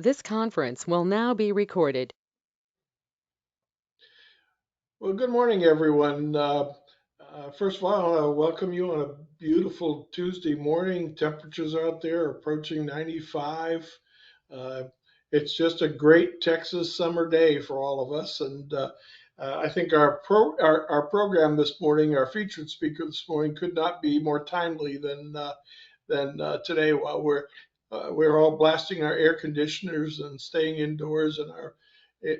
This conference will now be recorded. Well, good morning, everyone. First of all, I want to welcome you on a beautiful Tuesday morning. Temperatures out there approaching 95. Uh, it's just a great Texas summer day for all of us, and I think our program this morning, our featured speaker this morning, could not be more timely than today. While we're all blasting our air conditioners and staying indoors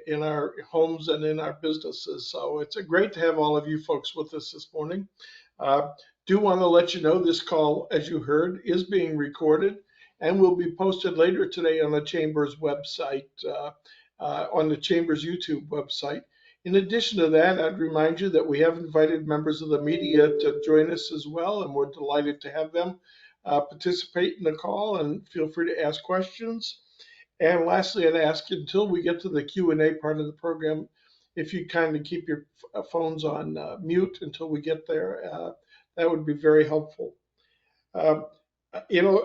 in our homes and in our businesses. So it's a great to have all of you folks with us this morning. Uh, do want to let you know this call, as you heard, is being recorded and will be posted later today on the Chamber's website, on the Chamber's YouTube website. In addition to that, I'd remind you that we have invited members of the media to join us as well, and we're delighted to have them participate in the call and feel free to ask questions. And lastly, I'd ask you, until we get to the Q&A part of the program, if you kindly keep your phones on mute until we get there, that would be very helpful. Uh,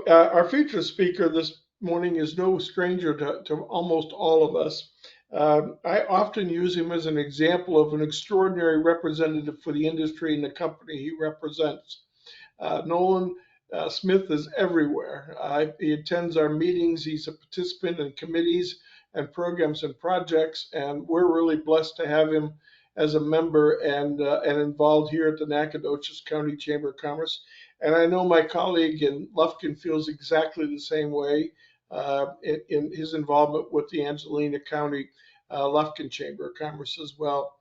our featured speaker this morning is no stranger to almost all of us. I often use him as an example of an extraordinary representative for the industry and the company he represents. Nolan Smith is everywhere. He attends our meetings. He's a participant in committees and programs and projects, and we're really blessed to have him as a member and involved here at the Nacogdoches County Chamber of Commerce. And I know my colleague in Lufkin feels exactly the same way in his involvement with the Angelina County Lufkin Chamber of Commerce as well.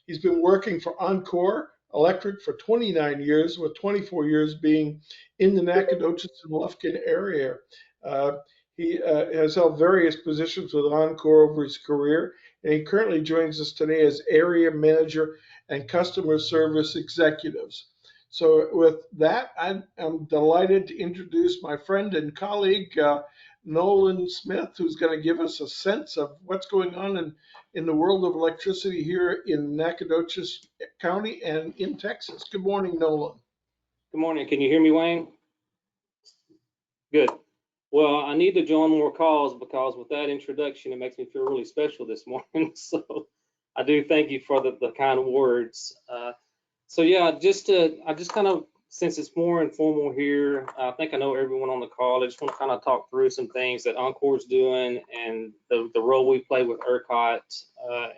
He's been working for Oncor Electric for 29 years, with 24 years being in the Nacogdoches and Lufkin area. Uh, he has held various positions with Oncor over his career, and he currently joins us today as area manager and customer service executives. So, with that, I'm delighted to introduce my friend and colleague, Nolan Smith, who's going to give us a sense of what's going on in the world of electricity here in Nacogdoches County and in Texas. Good morning, Nolan. Good morning. Can you hear me, Wayne? Good. Well, I need to join more calls because with that introduction, it makes me feel really special this morning. So I do thank you for the kind words. So yeah, I just kind of, since it's more informal here, I think I know everyone on the call. I just want to kind of talk through some things that Encore's doing and the role we play with ERCOT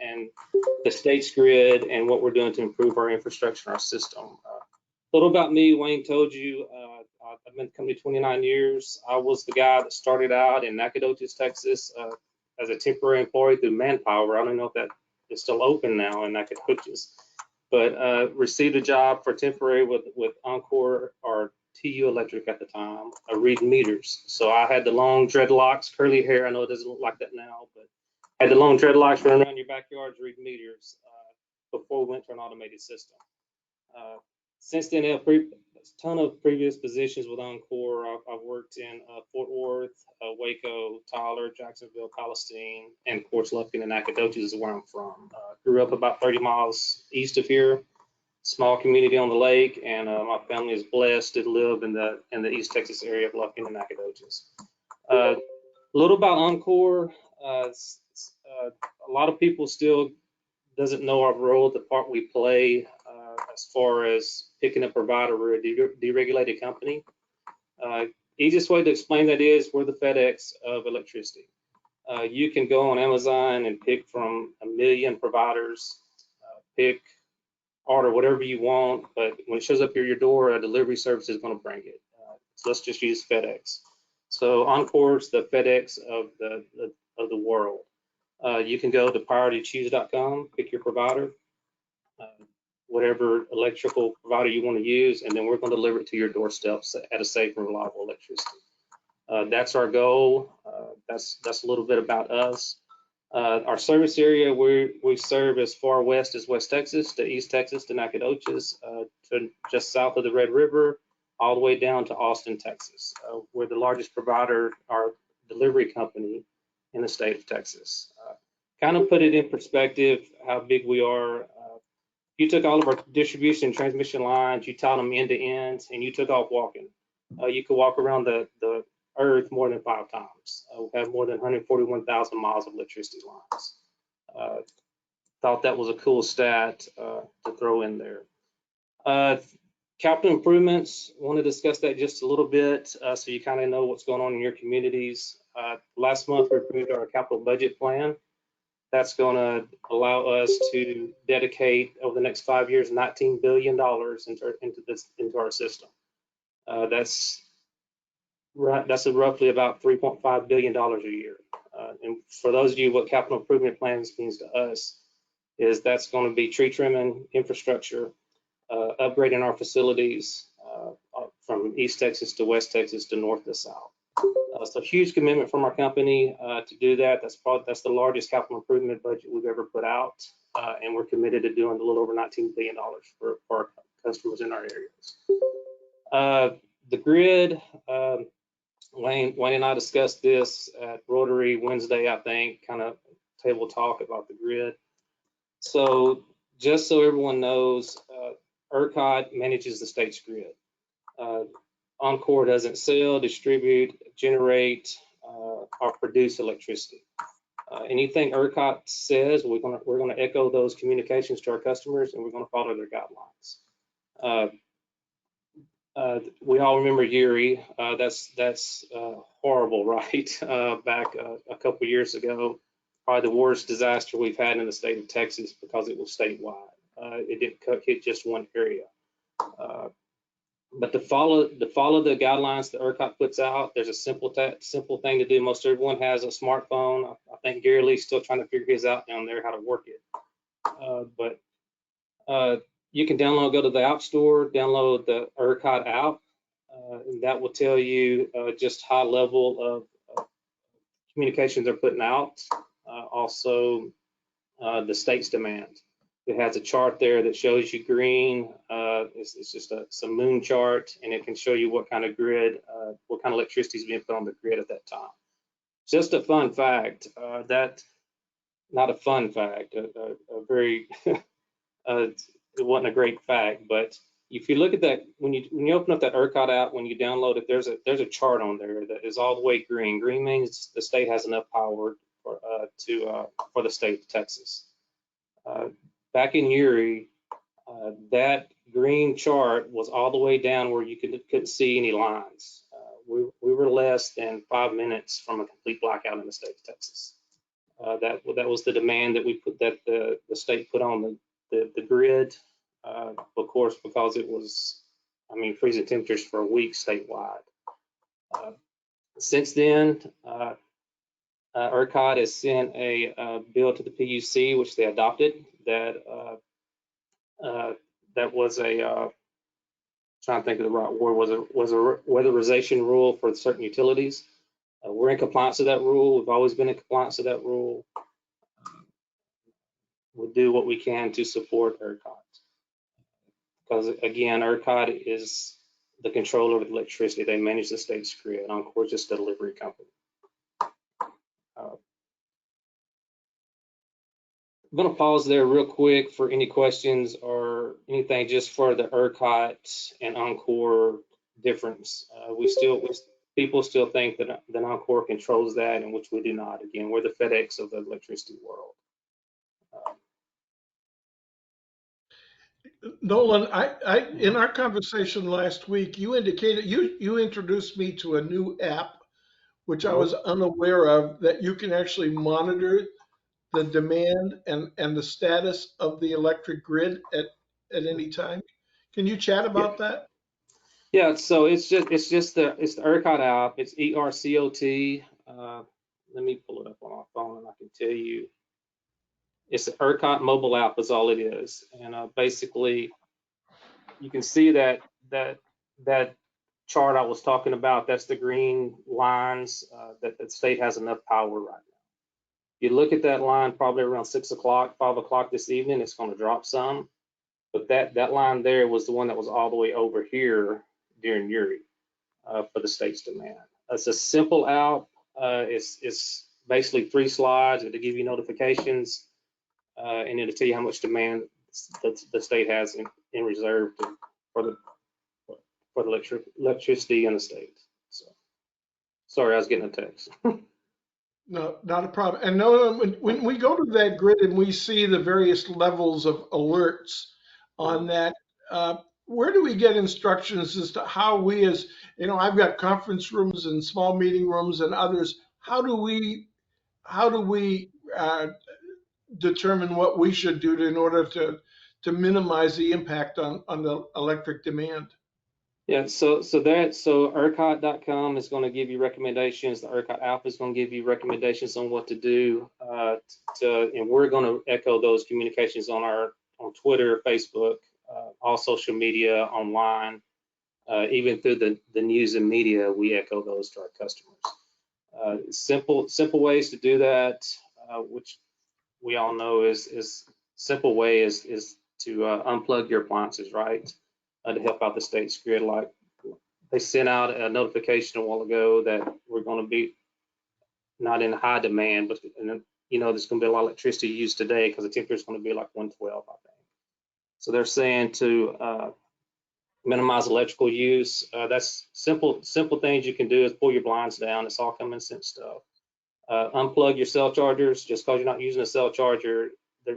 and the state's grid and what we're doing to improve our infrastructure and our system. A little about me, Wayne told you, I've been with the company 29 years. I was the guy that started out in Nacogdoches, Texas, as a temporary employee through Manpower. I don't know if that is still open now in Nacogdoches, but received a job for temporary with Oncor or TU Electric at the time, reading meters. So I had the long dreadlocks, curly hair. I know it doesn't look like that now, but I had the long dreadlocks running around your backyards reading meters before we went to an automated system. Since then, I have a ton of previous positions with Oncor. I've worked in Fort Worth, Waco, Tyler, Jacksonville, Palestine, and of course, Lufkin and Nacogdoches is where I'm from. Grew up about 30 miles east of here, small community on the lake, and my family is blessed to live in the East Texas area of Lufkin and Nacogdoches. A little about Oncor. A lot of people still doesn't know our role, the part we play as far as picking a provider. We're a deregulated company. Easiest way to explain that is we're the FedEx of electricity. You can go on Amazon and pick from a million providers, pick, order whatever you want, but when it shows up at your door, a delivery service is going to bring it. So let's just use FedEx. So Oncor's the FedEx of the world. You can go to prioritychoose.com, pick your provider, whatever electrical provider you want to use, and then we're going to deliver it to your doorsteps at a safe and reliable electricity. That's our goal. That's a little bit about us. Our service area, we serve as far west as West Texas, to East Texas, to Nacogdoches, to just south of the Red River, all the way down to Austin, Texas. We're the largest provider, our delivery company in the state of Texas. Kind of put it in perspective how big we are. You took all of our distribution and transmission lines, you tied them end to end, and you took off walking. You could walk around Earth more than 5 times. We have more than 141,000 miles of electricity lines. Thought that was a cool stat to throw in there. Capital improvements, want to discuss that just a little bit so you kind of know what's going on in your communities. Last month, we approved our capital budget plan. That's going to allow us to dedicate over the next 5 years $19 billion into our system. That's roughly about $3.5 billion a year. And for those of you, what capital improvement plans means to us is that's going to be tree trimming, infrastructure, upgrading our facilities from East Texas to West Texas to North to South. So huge commitment from our company to do that. That's the largest capital improvement budget we've ever put out, and we're committed to doing a little over $19 billion for our customers in our areas. The grid, Wayne and I discussed this at Rotary Wednesday, I think, kind of table talk about the grid. So just so everyone knows, ERCOT manages the state's grid. Oncor doesn't sell, distribute, generate, or produce electricity. Anything ERCOT says, we're gonna echo those communications to our customers, and we're gonna follow their guidelines. We all remember Uri. That's horrible, right? Back a couple years ago, probably the worst disaster we've had in the state of Texas because it was statewide. It didn't hit just one area. But to follow the guidelines that ERCOT puts out, there's a simple thing to do. Most everyone has a smartphone. I think Gary Lee's still trying to figure his out down there how to work it. But you can go to the App Store, download the ERCOT app, and that will tell you just high level of communications they're putting out. Also, the state's demand. It has a chart there that shows you green. It's just some moon chart, and it can show you what kind of grid, what kind of electricity is being put on the grid at that time. Just a fun fact. Not a fun fact. A very it wasn't a great fact, but if you look at that, when you open up that ERCOT app, when you download it, there's a chart on there that is all the way green. Green means the state has enough power for the state of Texas. Back in Uri, that green chart was all the way down where you couldn't see any lines. We were less than 5 minutes from a complete blackout in the state of Texas. That was the demand that the state put on the grid, of course, because it was, freezing temperatures for a week statewide. Since then, ERCOT has sent a bill to the PUC, which they adopted. That was trying to think of the right word, was a weatherization rule for certain utilities. We're in compliance with that rule. We've always been in compliance with that rule. We'll do what we can to support ERCOT. Because again, ERCOT is the controller of the electricity. They manage the state's grid. Oncor is just a delivery company. I'm going to pause there real quick for any questions or anything just for the ERCOT and Oncor difference. People still think that Oncor controls that, and which we do not. Again, we're the FedEx of the electricity world. Nolan, in our conversation last week, you indicated you introduced me to a new app, which I was unaware of, that you can actually monitor the demand and the status of the electric grid at any time. Can you chat about that? Yeah, so it's the ERCOT app. It's ERCOT. Let me pull it up on my phone and I can tell you. It's the ERCOT mobile app is all it is, and basically you can see that chart I was talking about. That's the green lines that the state has enough power right now. You look at that line probably around 6 o'clock, 5 o'clock this evening, it's going to drop some. But that line there was the one that was all the way over here during Uri for the state's demand. It's a simple app. It's basically 3 slides to give you notifications, and it'll tell you how much demand the state has in reserve for the electricity in the state. So Sorry, I was getting a text. No, not a problem. And no, when we go to that grid and we see the various levels of alerts on that, where do we get instructions as to how we, as you know, I've got conference rooms and small meeting rooms and others. How do we determine what we should do in order to minimize the impact on the electric demand? Yeah, so ERCOT.com is going to give you recommendations. The ERCOT app is going to give you recommendations on what to do. And we're going to echo those communications on Twitter, Facebook, all social media, online, even through the news and media. We echo those to our customers. Simple ways to do that, which we all know is simple way is to unplug your appliances, right? To help out the state's grid. Like they sent out a notification a while ago that we're going to be not in high demand, but there's going to be a lot of electricity used today because the temperature is going to be like 112, I think. So they're saying to minimize electrical use. That's simple things you can do is pull your blinds down. It's all common sense stuff. Unplug your cell chargers. Just because you're not using a cell charger,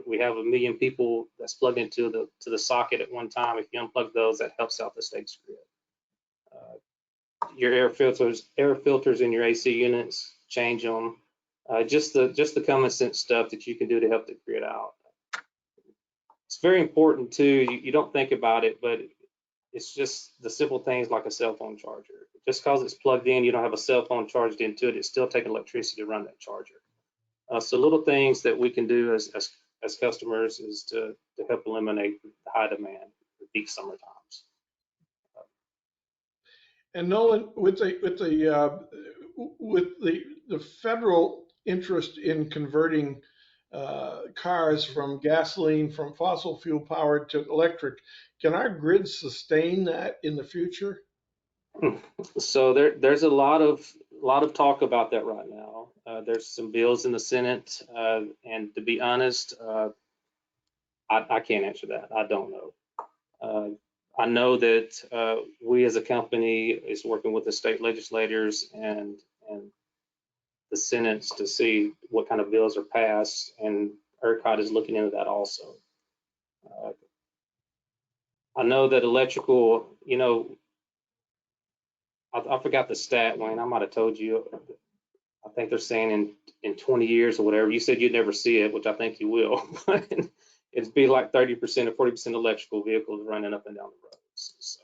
we have 1 million people that's plugged into the socket at one time. If you unplug those, that helps out the state's grid. Your air filters in your AC units, change them. Just the common sense stuff that you can do to help the grid out. It's very important too. You don't think about it, but it's just the simple things like a cell phone charger. Just because it's plugged in, you don't have a cell phone charged into it, it's still taking electricity to run that charger. So little things that we can do as customers is to help eliminate the high demand for peak summer times. And Nolan, with the federal interest in converting cars from gasoline, from fossil fuel powered to electric, can our grid sustain that in the future? So there's a lot of talk about that right now. There's some bills in the Senate, and to be honest, I can't answer that. I don't know. I know that we as a company is working with the state legislators and the Senates to see what kind of bills are passed, and ERCOT is looking into that also. I know that electrical, I forgot the stat, Wayne. I might have told you. I think they're saying in 20 years or whatever. You said you'd never see it, which I think you will. But it'd be like 30% or 40% electrical vehicles running up and down the roads. So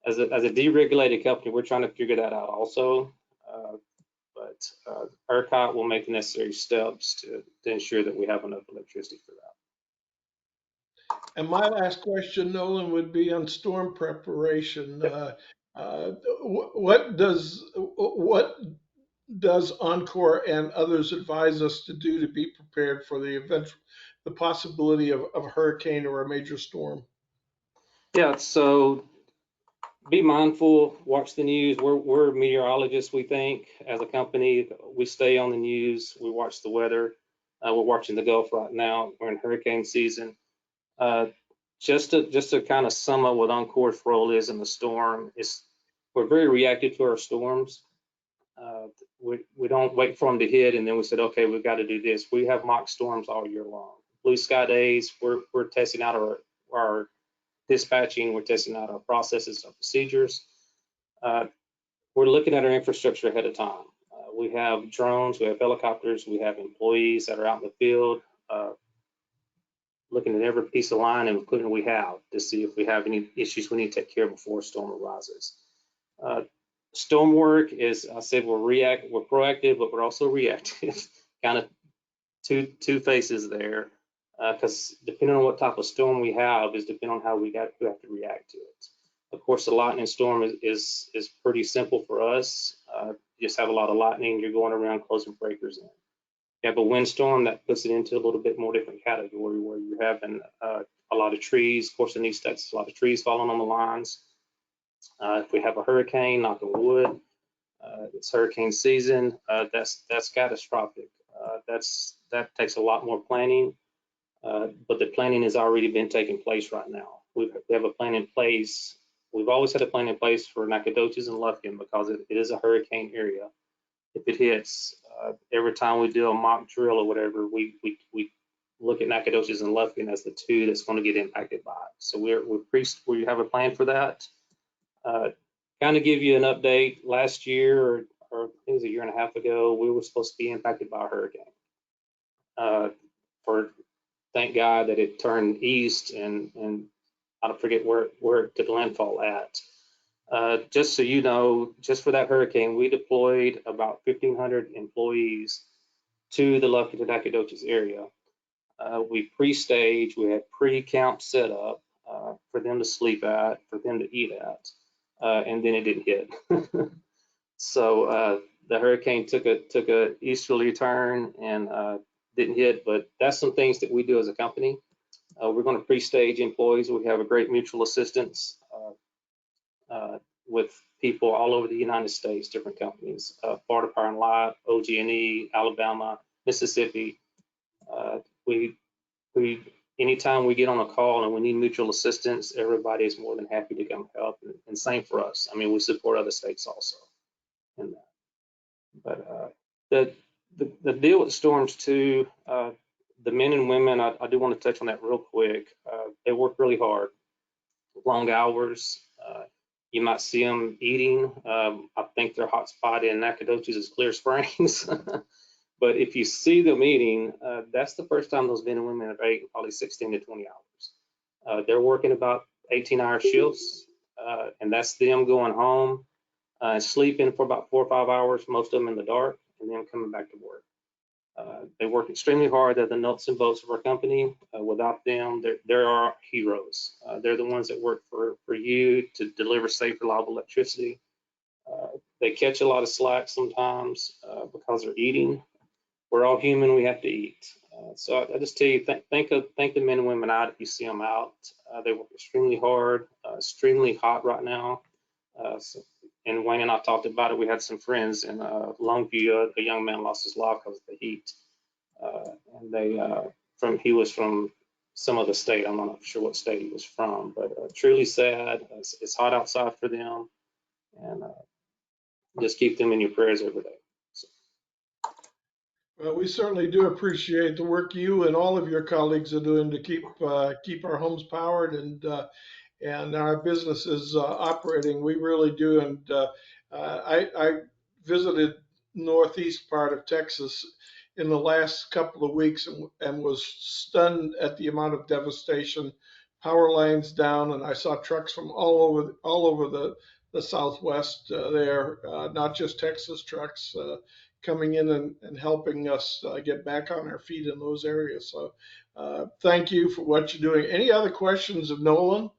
as a deregulated company, we're trying to figure that out also. But ERCOT will make the necessary steps to ensure that we have enough electricity for that. And my last question, Nolan, would be on storm preparation. What does Oncor and others advise us to do to be prepared for the possibility of a hurricane or a major storm? Yeah, so be mindful, watch the news. We're meteorologists, we think, as a company. We stay on the news, we watch the weather. We're watching the Gulf right now. We're in hurricane season. Just to kind of sum up what Oncor's role is in the storm, we're very reactive to our storms. We don't wait for them to hit and then we said, okay, we've got to do this. We have mock storms all year long. Blue sky days, we're testing out our dispatching, we're testing out our processes, our procedures. We're looking at our infrastructure ahead of time. We have drones, we have helicopters, we have employees that are out in the field, looking at every piece of line and equipment we have to see if we have any issues we need to take care of before a storm arises. Storm work is, I said, we're proactive, but we're also reactive. Kind of two faces there, because depending on what type of storm we have is depending on how we have to react to it. Of course, the lightning storm is pretty simple for us. You just have a lot of lightning, you're going around closing breakers in. You have a windstorm that puts it into a little bit more different category where you're having a lot of trees. Of course, in these states, a lot of trees falling on the lines. If we have a hurricane, knock on wood, it's hurricane season, that's catastrophic. That takes a lot more planning, but the planning has already been taking place right now. We have a plan in place. We've always had a plan in place for Nacogdoches and Lufkin because it is a hurricane area. if it hits. Every time we do a mock drill or whatever, we look at Nacogdoches and Lufkin as the two that's going to get impacted by it. So we have a plan for that. Kind of give you an update. Last year, or I think it was a year and a half ago, we were supposed to be impacted by a hurricane. Thank God that it turned east, and I don't forget where it did landfall at. Just so you know, just for that hurricane, we deployed about 1,500 employees to the Lufkin to Nacogdoches area. We pre-staged, we had pre-camp set up for them to sleep at, for them to eat at, and then it didn't hit. So the hurricane took a easterly turn and didn't hit, but that's some things that we do as a company. We're going to pre-stage employees. We have a great mutual assistance with people all over the United States, different companies, Florida Power and Light, OG&E, Alabama, Mississippi. We anytime we get on a call and we need mutual assistance, everybody is more than happy to come help. And same for us. I mean, we support other states also in that. But the deal with storms too, the men and women, I do want to touch on that real quick. They work really hard, long hours. You might see them eating. I think their hot spot in Nacogdoches is Clear Springs. But if you see them eating, that's the first time those men and women have eaten probably 16 to 20 hours. They're working about 18-hour shifts, and that's them going home, sleeping for about 4 or 5 hours, most of them in the dark, and then coming back to work. They work extremely hard. They're the nuts and bolts of our company. Without them, they're our heroes. They're the ones that work for you to deliver safe, reliable electricity. They catch a lot of slack sometimes because they're eating. We're all human. We have to eat. So I just tell you, thank the men and women out if you see them out. They work extremely hard, extremely hot right now. And Wayne and I talked about it. We had some friends in Longview. A young man lost his life because of the heat. And he was from some other state. I'm not sure what state he was from, but truly sad. It's hot outside for them, and just keep them in your prayers every day. So. Well, we certainly do appreciate the work you and all of your colleagues are doing to keep our homes powered and our businesses operating. We really do. And I visited northeast part of Texas in the last couple of weeks and was stunned at the amount of devastation. Power lines down, and I saw trucks from all over the Southwest there, not just Texas trucks. Coming in and helping us get back on our feet in those areas. So thank you for what you're doing. Any other questions of Nolan?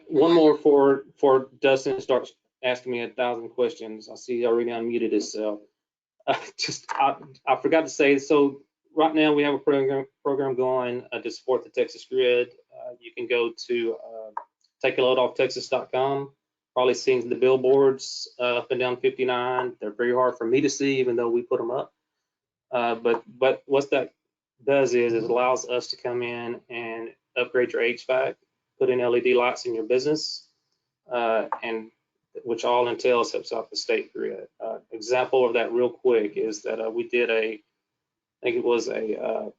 One more for Dustin starts asking me 1,000 questions. I see he already unmuted himself. I forgot to say, so right now we have a program going to support the Texas grid. You can go to takealoadoff.texas.com. Probably seen the billboards up and down 59. They're very hard for me to see, even though we put them up. But what that does is it allows us to come in and upgrade your HVAC, put in LED lights in your business, and which all entails helps out the state grid. Example of that real quick is that we did I think it was a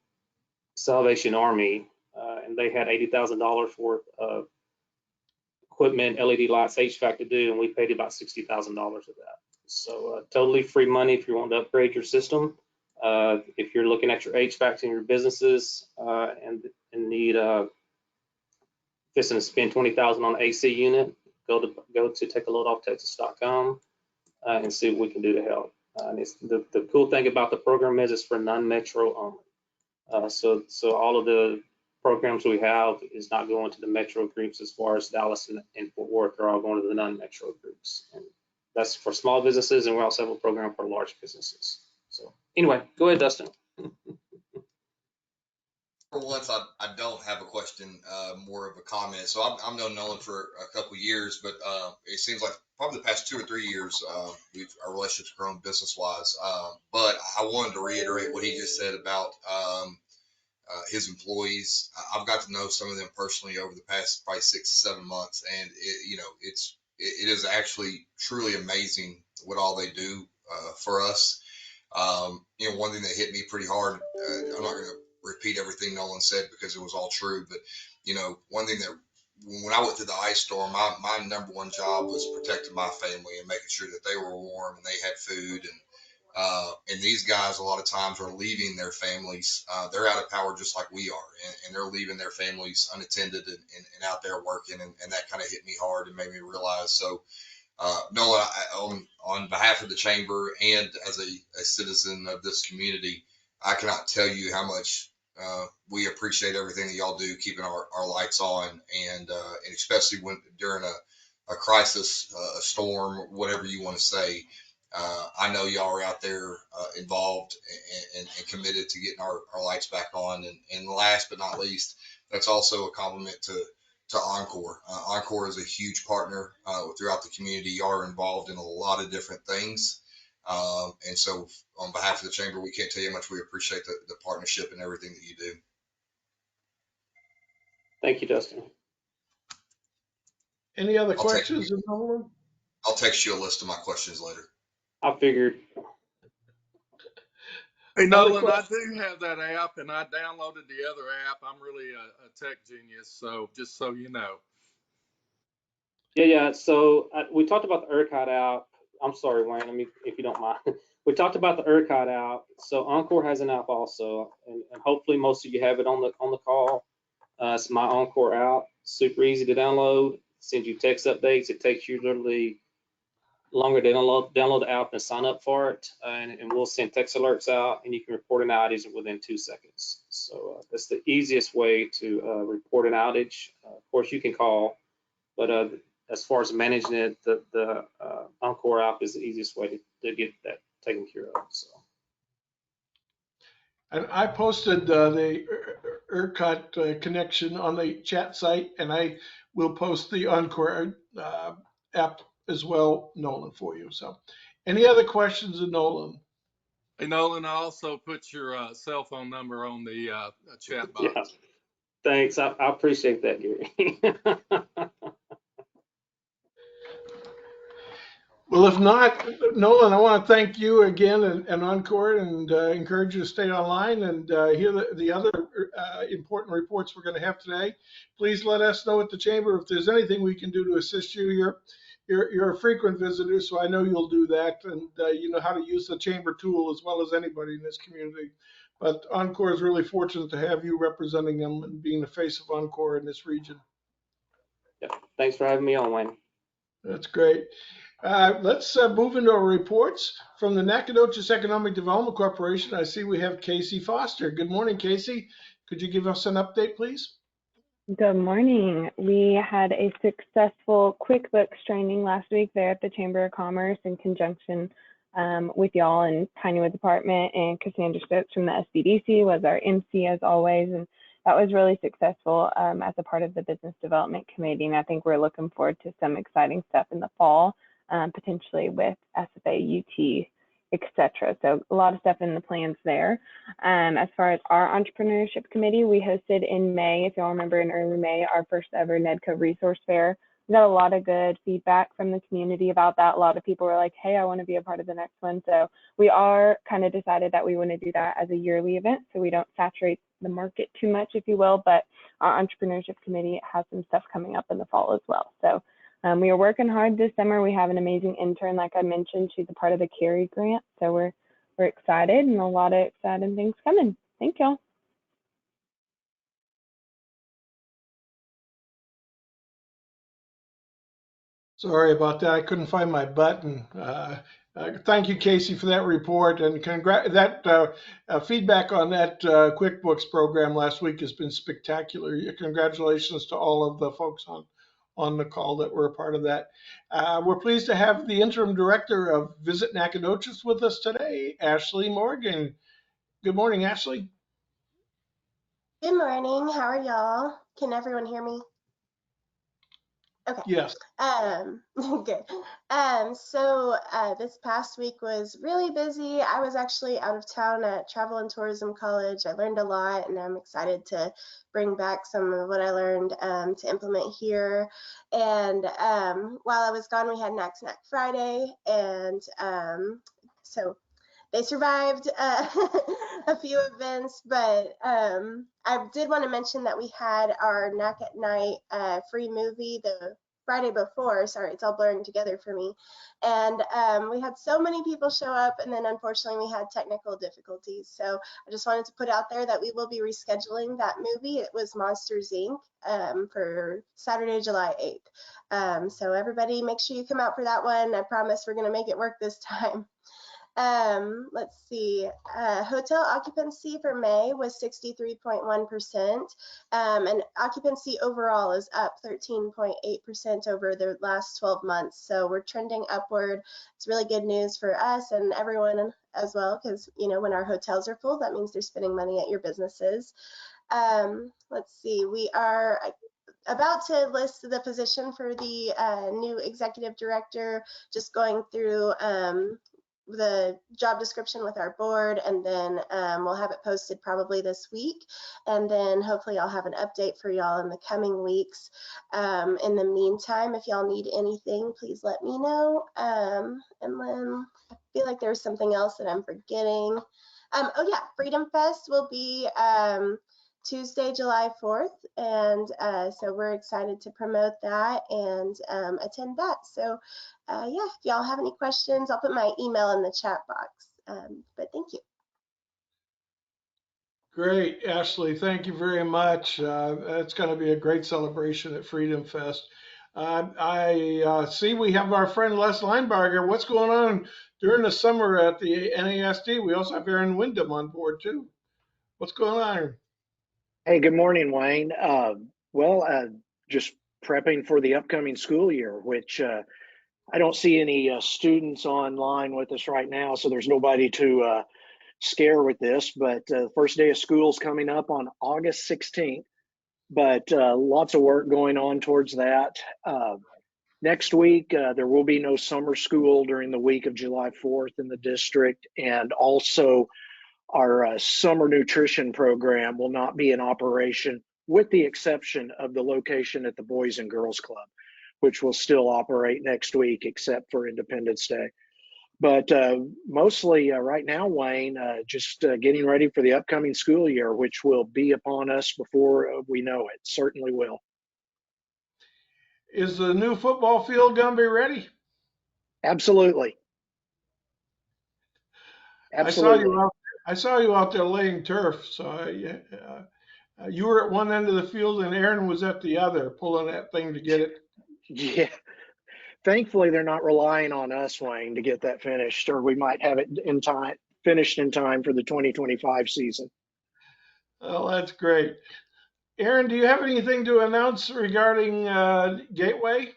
Salvation Army, and they had $80,000 worth of equipment, LED lights, HVAC to do, and we paid about $60,000 of that. So totally free money if you want to upgrade your system. If you're looking at your HVACs in your businesses and need fixing to spend $20,000 on an AC unit, go to takealoadoff.texas.com and see what we can do to help. And the cool thing about the program is it's for non-metro only. So all of the programs we have is not going to the metro groups as far as Dallas and Fort Worth. They're all going to the non-metro groups. And that's for small businesses, and we also have a program for large businesses. So anyway, go ahead, Dustin. For once, I don't have a question, more of a comment. So I've known Nolan for a couple of years, but it seems like probably the past 2 or 3 years, our relationship's grown business-wise. But I wanted to reiterate what he just said about his employees. I've got to know some of them personally over the past probably 6 to 7 months, and it is actually truly amazing what all they do for us. One thing that hit me pretty hard, I'm not going to repeat everything Nolan said because it was all true, but, one thing that when I went through the ice storm, my number one job was protecting my family and making sure that they were warm and they had food. And these guys, a lot of times, are leaving their families. They're out of power just like we are, and they're leaving their families unattended and out there working. And that kind of hit me hard and made me realize. So, Nolan, on behalf of the chamber and as a citizen of this community, I cannot tell you how much we appreciate everything that y'all do, keeping our lights on, and especially when during a crisis, a storm, whatever you want to say. I know y'all are out there involved and committed to getting our lights back on. And last but not least, that's also a compliment to Oncor. Oncor is a huge partner throughout the community. Y'all are involved in a lot of different things. And so on behalf of the chamber, we can't tell you how much we appreciate the partnership and everything that you do. Thank you, Dustin. Any other I'll text questions, Nolan? I'll text you a list of my questions later. I figured. Hey, Other Nolan, I questions? do have that app, and I downloaded the other app. I'm really a tech genius, so just so you know. Yeah. So we talked about the ERCOT app. I'm sorry, Wayne. If you don't mind. We talked about the ERCOT app. So Oncor has an app also, and hopefully most of you have it on the call. It's my Oncor app. Super easy to download. Sends you text updates. It takes you literally longer to download the app and sign up for it, and we'll send text alerts out, and you can report an outage within 2 seconds. So that's the easiest way to report an outage. Of course, you can call, but as far as managing it, the Oncor app is the easiest way to get that taken care of. So. And I posted the ERCOT connection on the chat site, and I will post the Encore app as well, Nolan, for you. So, any other questions of Nolan? Hey, Nolan, I also put your cell phone number on the chat box. Yeah, thanks. I appreciate that, Gary. Well, if not, Nolan, I want to thank you again and Encore, and encourage you to stay online and hear the other important reports we're going to have today. Please let us know at the chamber if there's anything we can do to assist you. You're a frequent visitor, so I know you'll do that, and you know how to use the chamber tool as well as anybody in this community. But Encore is really fortunate to have you representing them and being the face of Encore in this region. Yeah, thanks for having me on, Wayne. That's great. Let's move into our reports from the Nacogdoches Economic Development Corporation. I see we have Casey Foster. Good morning, Casey. Could you give us an update, please? Good morning. We had a successful QuickBooks training last week there at the Chamber of Commerce in conjunction with y'all and Pinewood Department, and Cassandra Stokes from the SBDC was our MC as always, and that was really successful as a part of the Business Development Committee, and I think we're looking forward to some exciting stuff in the fall, potentially with SFA, UT, etc. So a lot of stuff in the plans there. As far as our entrepreneurship committee, we hosted in May, if y'all remember, in early May, our first ever NEDCO resource fair. We got a lot of good feedback from the community about that. A lot of people were like, hey, I want to be a part of the next one. So we are kind of decided that we want to do that as a yearly event so we don't saturate the market too much, if you will. But our entrepreneurship committee has some stuff coming up in the fall as well. So we are working hard this summer. We have an amazing intern, like I mentioned. She's a part of the CARI grant. So we're excited, and a lot of exciting things coming. Thank y'all. Sorry about that. I couldn't find my button. Thank you, Casey, for that report, and feedback on that QuickBooks program last week has been spectacular. Congratulations to all of the folks on the call that were a part of that. We're pleased to have the interim director of Visit Nacogdoches with us today, Ashley Morgan. Good morning, Ashley. Good morning. How are y'all? Can everyone hear me? Okay. Yes. Good. This past week was really busy. I was actually out of town at Travel and Tourism College. I learned a lot, and I'm excited to bring back some of what I learned to implement here. And while I was gone, we had Snack Friday, and So they survived a few events, but I did want to mention that we had our Knack at Night free movie the Friday before. Sorry, it's all blurring together for me. And we had so many people show up, and then unfortunately we had technical difficulties. So I just wanted to put out there that we will be rescheduling that movie. It was Monsters Inc. For Saturday, July 8th. So everybody make sure you come out for that one. I promise we're going to make it work this time. Let's see, hotel occupancy for May was 63.1%, and occupancy overall is up 13.8% over the last 12 months. So we're trending upward. It's really good news for us and everyone as well, because, you know, when our hotels are full, that means they're spending money at your businesses. Let's see, we are about to list the position for the new executive director, just going through the job description with our board, and then we'll have it posted probably this week, and then hopefully I'll have an update for y'all in the coming weeks. In the meantime, if y'all need anything, please let me know. And then I feel like there's something else that I'm forgetting. Oh yeah, Freedom Fest will be Tuesday, July 4th, and so we're excited to promote that and attend that. So yeah, if y'all have any questions, I'll put my email in the chat box. But thank you. Great, Ashley. Thank you very much. It's going to be a great celebration at Freedom Fest. I see we have our friend Les Linebarger. What's going on during the summer at the NASD? We also have Aaron Wyndham on board too. What's going on? Hey, good morning, Wayne. Just prepping for the upcoming school year, which I don't see any students online with us right now, so there's nobody to scare with this. But the first day of school is coming up on August 16th, but lots of work going on towards that. Next week, there will be no summer school during the week of July 4th in the district, and also our summer nutrition program will not be in operation, with the exception of the location at the Boys and Girls Club, which will still operate next week except for Independence Day. But mostly right now, Wayne, just getting ready for the upcoming school year, which will be upon us before we know it. Certainly will. Is the new football field going to be ready? Absolutely. Absolutely. I saw you out there laying turf. So you were at one end of the field and Aaron was at the other, pulling that thing to get it. Yeah. Thankfully, they're not relying on us, Wayne, to get that finished, or we might have it in time, finished in time for the 2025 season. Oh, that's great. Aaron, do you have anything to announce regarding Gateway?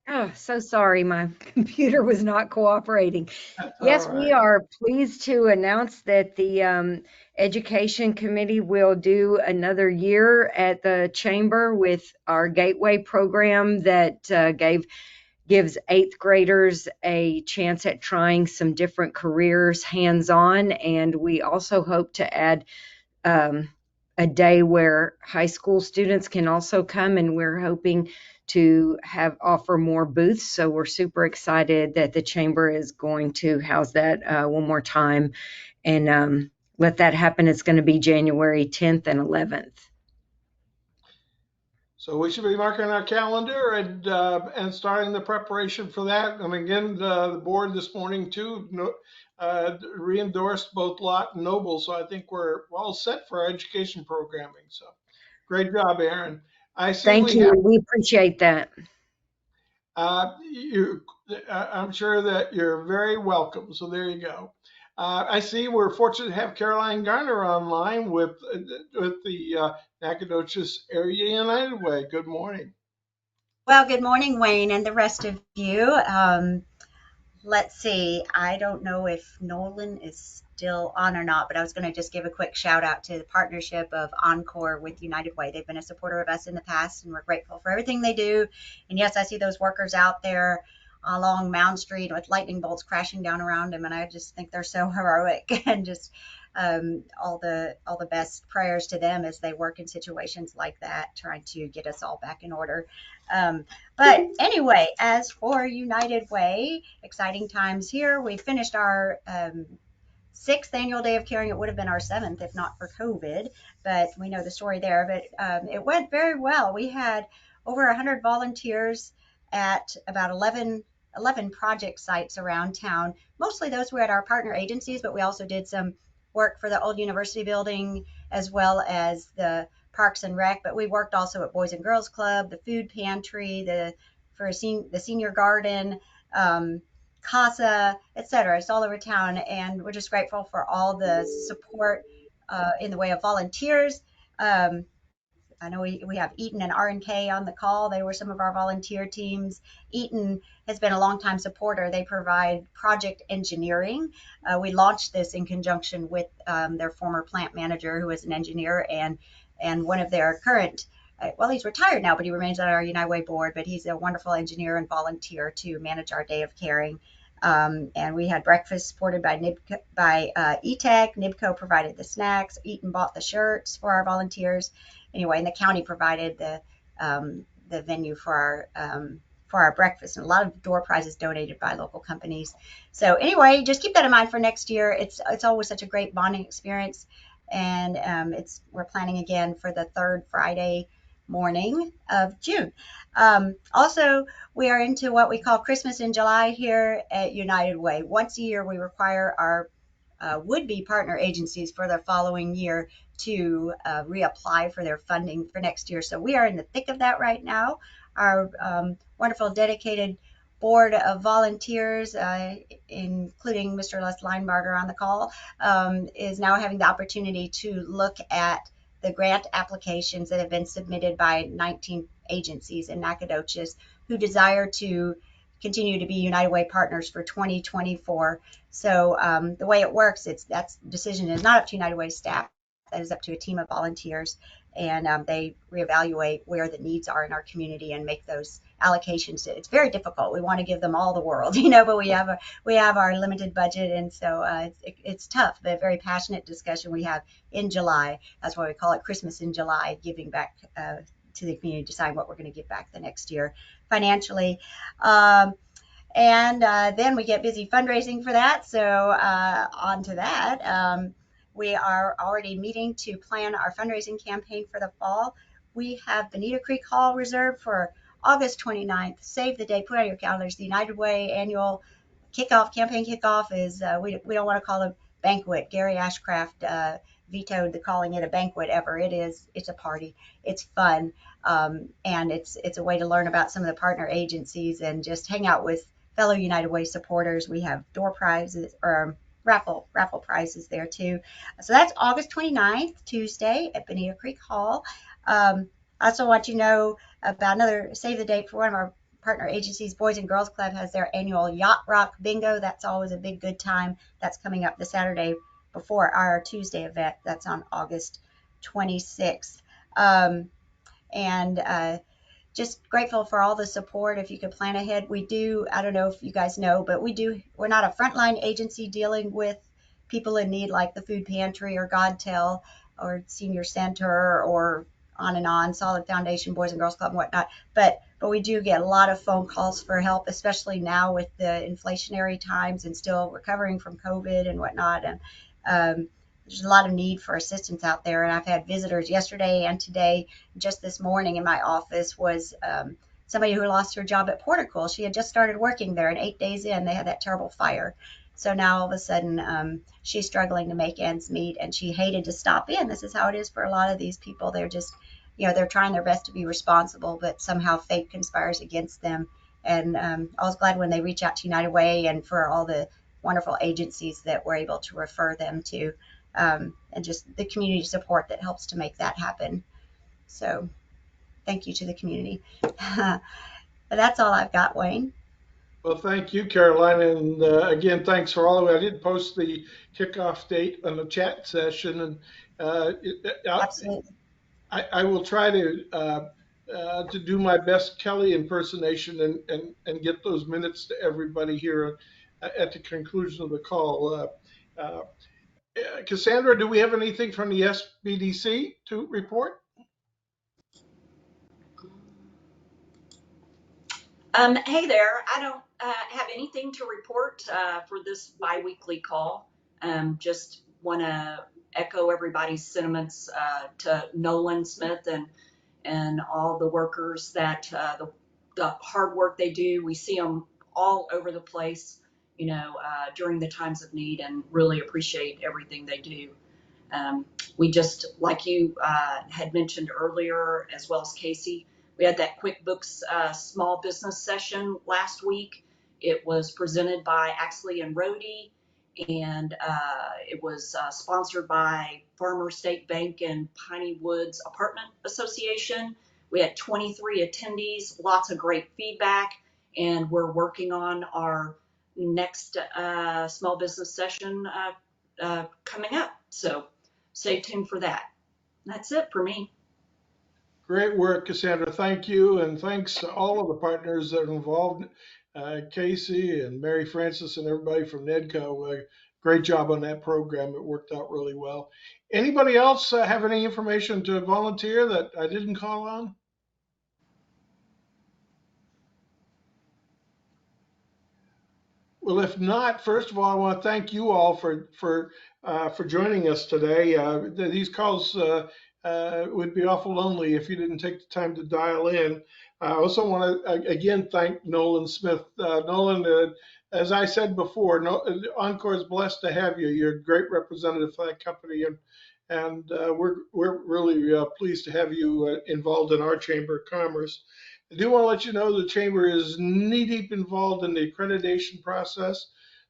Oh, so sorry. My computer was not cooperating. That's all Yes, we right. are pleased to announce that the Education Committee will do another year at the Chamber with our Gateway program that gives eighth graders a chance at trying some different careers hands-on. And we also hope to add a day where high school students can also come, and we're hoping to offer more booths. So we're super excited that the chamber is going to house that one more time and let that happen. It's going to be January 10th and 11th. So we should be marking our calendar and starting the preparation for that. And again, the board this morning too re-endorsed both Lott and Noble. So I think we're well set for our education programming. So great job, Aaron. I see Thank we you. have We appreciate that. you. I'm sure that you're very welcome. So there you go. I see we're fortunate to have Caroline Garner online with the Nacogdoches Area United Way. Good morning. Well, good morning, Wayne, and the rest of you. Let's see. I don't know if Nolan is still on or not, but I was going to just give a quick shout out to the partnership of Oncor with United Way. They've been a supporter of us in the past, and we're grateful for everything they do. And yes, I see those workers out there along Mound Street with lightning bolts crashing down around them, and I just think they're so heroic and just all the best prayers to them as they work in situations like that, trying to get us all back in order. But anyway, as for United Way, exciting times here. We finished our sixth annual day of caring. It would have been our seventh if not for COVID, but we know the story there. But it went very well. We had over 100 volunteers at about 11 project sites around town. Mostly those were at our partner agencies, but we also did some work for the old university building as well as the Parks and Rec. But we worked also at Boys and Girls Club, the food pantry, the senior garden, CASA, etc. It's all over town, and we're just grateful for all the support in the way of volunteers. Um, I know we have Eaton and R&K on the call. They were some of our volunteer teams. Eaton has been a longtime supporter. They provide project engineering. We launched this in conjunction with their former plant manager, who is an engineer, and one of their current, well, he's retired now, but he remains on our United Way board. But he's a wonderful engineer and volunteer to manage our day of caring. And we had breakfast supported by ETech. NIBCO provided the snacks. Eaton bought the shirts for our volunteers. Anyway, and the county provided the venue for our breakfast, and a lot of door prizes donated by local companies. So anyway, just keep that in mind for next year. It's always such a great bonding experience, and we're planning again for the third Friday morning of June. Also, we are into what we call Christmas in July here at United Way. Once a year, we require our would-be partner agencies for the following year to reapply for their funding for next year. So we are in the thick of that right now. Our wonderful dedicated board of volunteers, including Mr. Les Linebarger on the call, is now having the opportunity to look at the grant applications that have been submitted by 19 agencies in Nacogdoches who desire to continue to be United Way partners for 2024. So the way it works, that decision is not up to United Way staff. That is up to a team of volunteers, and they reevaluate where the needs are in our community and make those allocations. It's very difficult. We want to give them all the world, but we have our limited budget, and so it's tough. But a very passionate discussion we have in July. That's why we call it Christmas in July, giving back to the community, decide what we're going to give back the next year financially. And then we get busy fundraising for that. So on to that. We are already meeting to plan our fundraising campaign for the fall. We have Bonita Creek Hall reserved for August 29th. Save the date, put on your calendars. The United Way annual campaign kickoff is, we don't want to call it a banquet. Gary Ashcraft vetoed the calling it a banquet ever. It's a party. It's fun. And it's a way to learn about some of the partner agencies and just hang out with fellow United Way supporters. We have door prizes or raffle prizes there too. So that's August 29th, Tuesday at Bonita Creek Hall. I also want you to know about another save the date for one of our partner agencies. Boys and Girls Club has their annual Yacht Rock Bingo. That's always a big good time. That's coming up the Saturday before our Tuesday event. That's on August 26th. Just grateful for all the support. If you could plan ahead, we do, I don't know if you guys know, but we're not a frontline agency dealing with people in need like the food pantry or Godtel or senior center or on and on, Solid Foundation, Boys and Girls Club and whatnot. But we do get a lot of phone calls for help, especially now with the inflationary times and still recovering from COVID and whatnot. And there's a lot of need for assistance out there. And I've had visitors yesterday and today. Just this morning in my office was somebody who lost her job at Portical. She had just started working there, and 8 days in, they had that terrible fire. So now all of a sudden, she's struggling to make ends meet, and she hated to stop in. This is how it is for a lot of these people. They're just, they're trying their best to be responsible, but somehow fate conspires against them. And I was glad when they reach out to United Way and for all the wonderful agencies that we're able to refer them to. And just the community support that helps to make that happen. So thank you to the community. That's all I've got, Wayne. Well, thank you, Caroline. And again, thanks for all of it. I did post the kickoff date on the chat session. And Absolutely. I will try to do my best Kelly impersonation and get those minutes to everybody here at the conclusion of the call. Cassandra, do we have anything from the SBDC to report? Hey there. I don't have anything to report for this biweekly call. Just want to echo everybody's sentiments to Nolan Smith and all the workers that the hard work they do. We see them all over the place, during the times of need, and really appreciate everything they do. We just, like you had mentioned earlier, as well as Casey, we had that QuickBooks small business session last week. It was presented by Axley and Rohde, and it was sponsored by Farmer State Bank and Piney Woods Apartment Association. We had 23 attendees, lots of great feedback, and we're working on our next small business session coming up. So stay tuned for that. That's it for me. Great work, Cassandra. Thank you. And thanks to all of the partners that are involved, Casey and Mary Francis and everybody from NEDCO. Great job on that program. It worked out really well. Anybody else have any information to volunteer that I didn't call on? Well, if not, first of all, I want to thank you all for joining us today. These calls would be awful lonely if you didn't take the time to dial in. I also want to again thank Nolan Smith. Nolan, as I said before, Oncor is blessed to have you. You're a great representative for that company, and we're really pleased to have you involved in our Chamber of Commerce. I do want to let you know the Chamber is knee-deep involved in the accreditation process.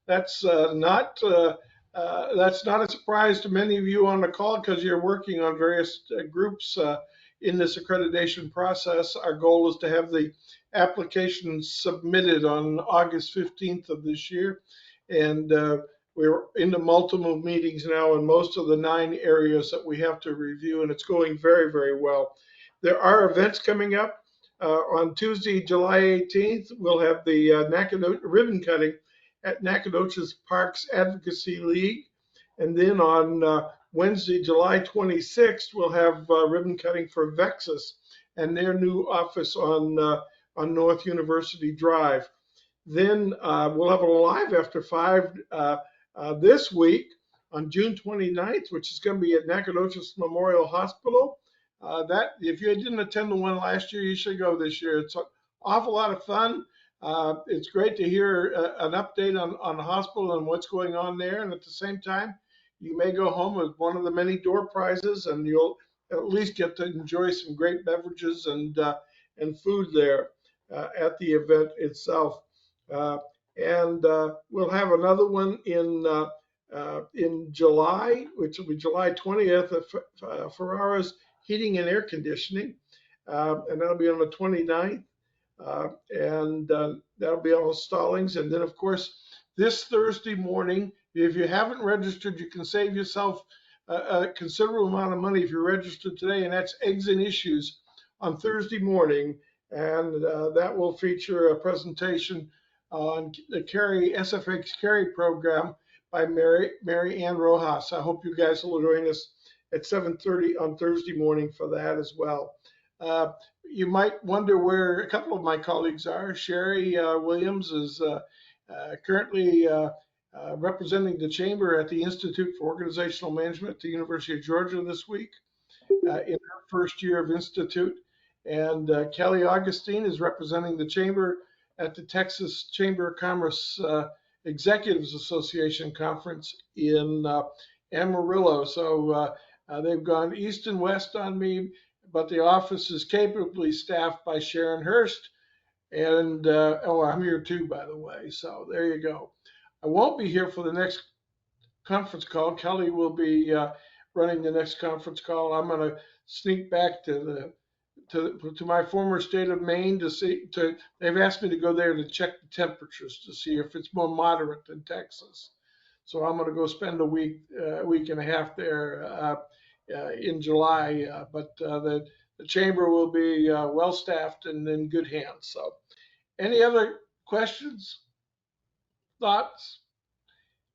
That's not a surprise to many of you on the call because you're working on various groups in this accreditation process. Our goal is to have the application submitted on August 15th of this year, and we're into multiple meetings now in most of the 9 areas that we have to review, and it's going very, very well. There are events coming up. On Tuesday, July 18th, we'll have the ribbon cutting at Nacogdoches Parks Advocacy League. And then on Wednesday, July 26th, we'll have ribbon cutting for Vexus and their new office on North University Drive. Then we'll have a live after 5 this week on June 29th, which is going to be at Nacogdoches Memorial Hospital. That if you didn't attend the one last year, you should go this year. It's an awful lot of fun. It's great to hear an update on the hospital and what's going on there. And at the same time, you may go home with one of the many door prizes, and you'll at least get to enjoy some great beverages and food there at the event itself. And we'll have another one in July, which will be July 20th at Ferrara's Heating and Air Conditioning, and that'll be on the 29th, and that'll be all Stallings. And then, of course, this Thursday morning, if you haven't registered, you can save yourself a considerable amount of money if you're registered today, and that's Eggs and Issues on Thursday morning, and that will feature a presentation on the SFX Carry program by Mary Ann Rojas. I hope you guys will join us at 7:30 on Thursday morning for that as well. You might wonder where a couple of my colleagues are. Sherry Williams is currently representing the Chamber at the Institute for Organizational Management at the University of Georgia this week in her first year of Institute. And Kelly Augustine is representing the Chamber at the Texas Chamber of Commerce Executives Association Conference in Amarillo. So they've gone east and west on me, but the office is capably staffed by Sharon Hurst. And I'm here too, by the way. So there you go. I won't be here for the next conference call. Kelly will be running the next conference call. I'm going to sneak back to my former state of Maine they've asked me to go there to check the temperatures to see if it's more moderate than Texas. So I'm going to go spend a week and a half there in July. But the chamber will be well staffed and in good hands. So any other questions, thoughts?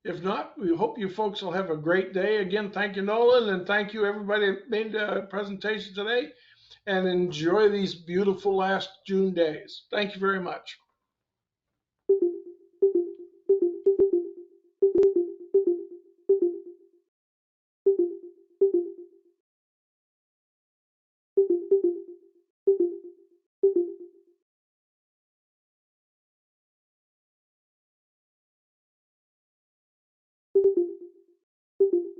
If not, we hope you folks will have a great day. Again, thank you, Nolan, and thank you everybody that made the presentation today, and enjoy these beautiful last June days. Thank you very much.